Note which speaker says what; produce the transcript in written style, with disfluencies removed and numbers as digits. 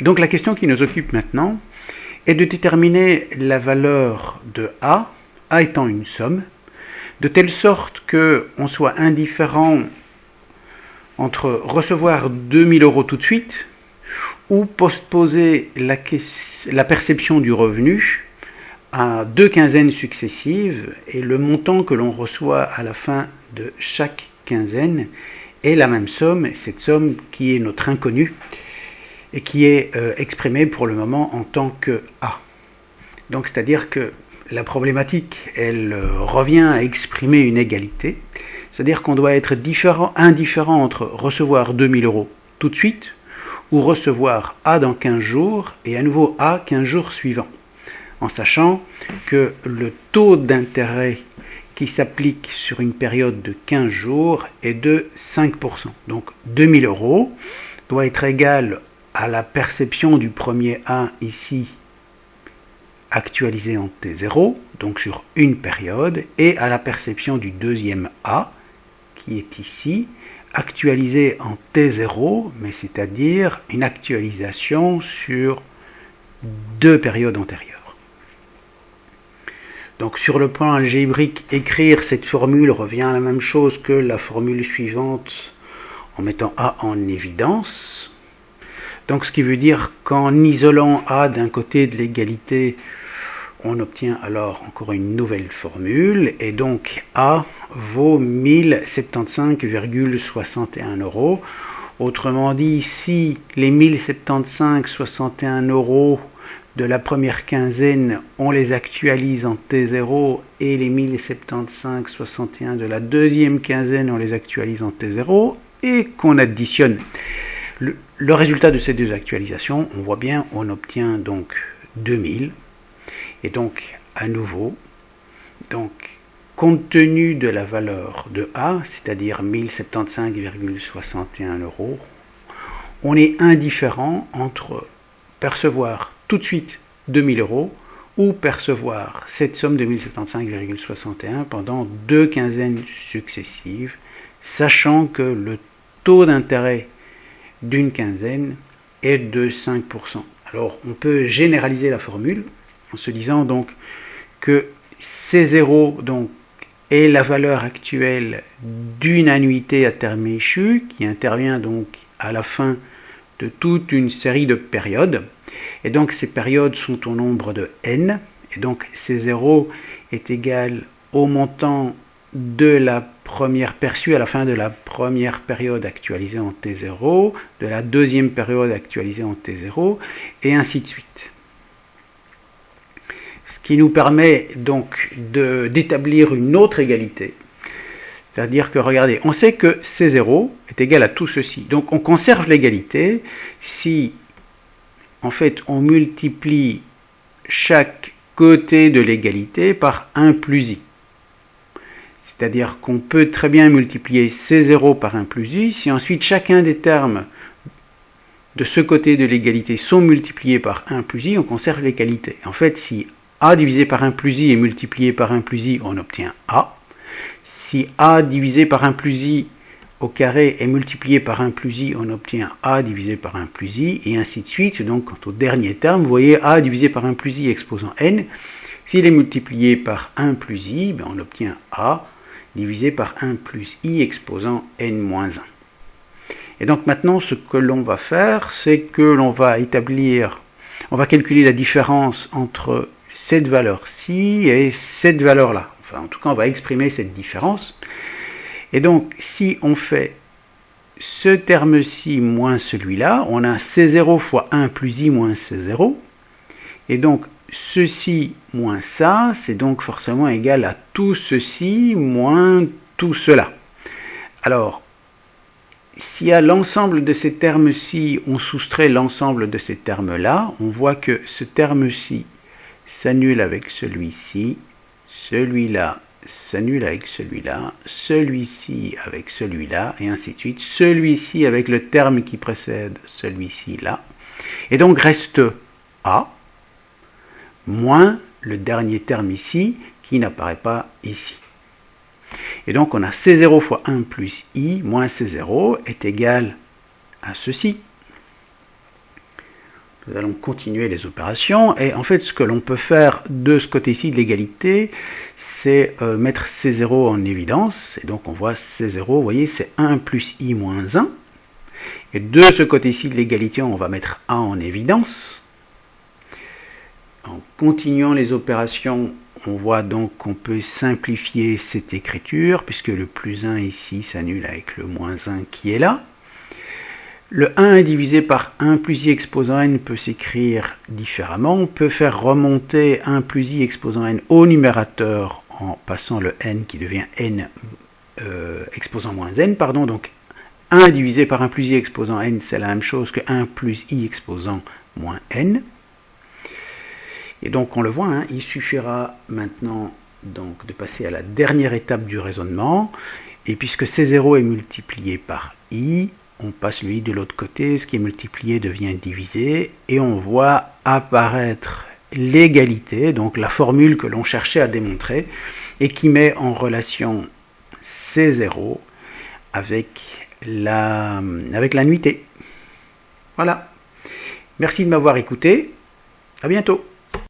Speaker 1: Donc la question qui nous occupe maintenant est de déterminer la valeur de A étant une somme, de telle sorte qu'on soit indifférent entre recevoir 2000 € tout de suite ou postposer la perception du revenu à 2 quinzaines successives, et le montant que l'on reçoit à la fin de chaque quinzaine est la même somme, cette somme qui est notre inconnu et qui est exprimée pour le moment en tant que A. Donc c'est-à-dire que la problématique, elle revient à exprimer une égalité, c'est-à-dire qu'on doit être indifférent entre recevoir 2000 € tout de suite ou recevoir A dans 15 jours et à nouveau A 15 jours suivants, en sachant que le taux d'intérêt qui s'applique sur une période de 15 jours est de 5%. Donc 2000 € doit être égal à la perception du premier A ici, actualisé en T0, donc sur une période, et à la perception du deuxième A, qui est ici, actualisé en T0, mais c'est-à-dire une actualisation sur 2 périodes antérieures. Donc sur le plan algébrique, écrire cette formule revient à la même chose que la formule suivante en mettant A en évidence. Donc ce qui veut dire qu'en isolant A d'un côté de l'égalité, on obtient alors encore une nouvelle formule, et donc A vaut 1075,61 €. Autrement dit, si les 1075,61 € de la première quinzaine, on les actualise en T0, et les 1075,61 de la deuxième quinzaine, on les actualise en T0, et qu'on additionne le résultat de ces deux actualisations, on voit bien, on obtient donc 2000. Et donc, à nouveau, compte tenu de la valeur de A, c'est-à-dire 1075,61 €, on est indifférent entre percevoir tout de suite 2000 € ou percevoir cette somme de 1075,61 pendant 2 quinzaines successives, sachant que le taux d'intérêt d'une quinzaine est de 5%. Alors, on peut généraliser la formule en se disant donc que C0 donc, est la valeur actuelle d'une annuité à terme échu qui intervient donc à la fin de toute une série de périodes. Et donc ces périodes sont au nombre de n. Et donc C0 est égal au montant de la première perçue à la fin de la première période actualisée en T0, de la deuxième période actualisée en T0, et ainsi de suite. Ce qui nous permet donc d'établir une autre égalité. C'est-à-dire que, regardez, on sait que C0 est égal à tout ceci. Donc on conserve l'égalité si, en fait, on multiplie chaque côté de l'égalité par 1 plus i. C'est-à-dire qu'on peut très bien multiplier C0 par 1 plus i, si ensuite chacun des termes de ce côté de l'égalité sont multipliés par 1 plus i, on conserve l'égalité. En fait, si A divisé par 1 plus i est multiplié par 1 plus i, on obtient A. Si A divisé par 1 plus i au carré est multiplié par 1 plus i, on obtient A divisé par 1 plus i, et ainsi de suite. Donc, quant au dernier terme, vous voyez A divisé par 1 plus i exposant n. S'il est multiplié par 1 plus i, on obtient A divisé par 1 plus i exposant n-1. Et donc maintenant, ce que l'on va faire, c'est que l'on va calculer la différence entre cette valeur-ci et cette valeur-là. Enfin, en tout cas, on va exprimer cette différence. Et donc, si on fait ce terme-ci moins celui-là, on a C0 fois 1 plus i moins C0. Et donc, ceci moins ça, c'est donc forcément égal à tout ceci moins tout cela. Alors, si à l'ensemble de ces termes-ci, on soustrait l'ensemble de ces termes-là, on voit que ce terme-ci s'annule avec celui-ci, celui-là s'annule avec celui-là, celui-ci avec celui-là, et ainsi de suite, celui-ci avec le terme qui précède celui-ci là, et donc reste A, moins le dernier terme ici, qui n'apparaît pas ici. Et donc on a C0 fois 1 plus I moins C0 est égal à ceci. nous allons continuer les opérations. Et en fait, ce que l'on peut faire de ce côté-ci de l'égalité, c'est mettre C0 en évidence. Et donc, on voit C0, vous voyez, c'est 1 plus I moins 1. Et de ce côté-ci de l'égalité, on va mettre A en évidence. En continuant les opérations, on voit donc qu'on peut simplifier cette écriture, puisque le plus 1 ici s'annule avec le moins 1 qui est là. Le 1 divisé par 1 plus i exposant n peut s'écrire différemment. On peut faire remonter 1 plus i exposant n au numérateur en passant le n qui devient n exposant moins n. Pardon. Donc 1 divisé par 1 plus i exposant n, c'est la même chose que 1 plus i exposant moins n. Et donc on le voit, hein, il suffira maintenant donc, de passer à la dernière étape du raisonnement. Et puisque C0 est multiplié par i, on passe le i de l'autre côté, ce qui est multiplié devient divisé, et on voit apparaître l'égalité, donc la formule que l'on cherchait à démontrer, et qui met en relation C0 avec la nuitée. Voilà. Merci de m'avoir écouté. À bientôt.